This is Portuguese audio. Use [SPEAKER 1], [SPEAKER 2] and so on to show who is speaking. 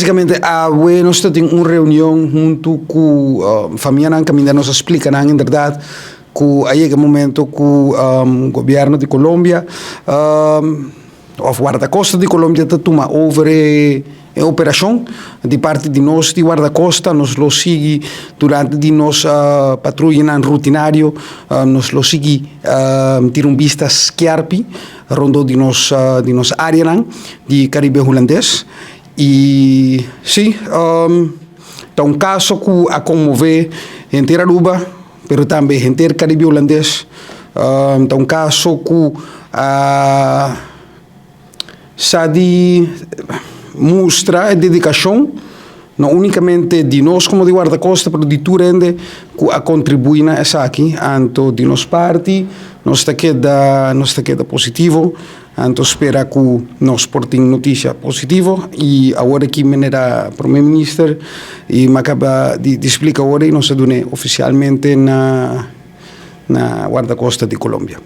[SPEAKER 1] Básicamente, nós temos uma reunião junto com a família que ainda nos explica, na verdade, que aí é o momento que o governo de Colômbia, o guarda-costa de Colômbia, está tomando over a operação. De parte de nós, de guarda-costa, nos lo sigue durante de nossa patrulha rutinário, nos lo sigue tirumbistas Schiarpi, rondou de nos área de Caribe holandês. E sim, é um caso que a comover em Aruba, mas também em Caribe holandês. É um caso que sabe mostra a dedicação, não unicamente de nós como de guarda-costa, mas de tudo que a contribui na essa aqui, anto de nossa parte, nós está queda positivo. Então, espera que nós portem notícia positiva e agora aqui maneira primeiro-ministro e me acaba de explicar agora e nós se dune oficialmente na guarda-costa de Colômbia.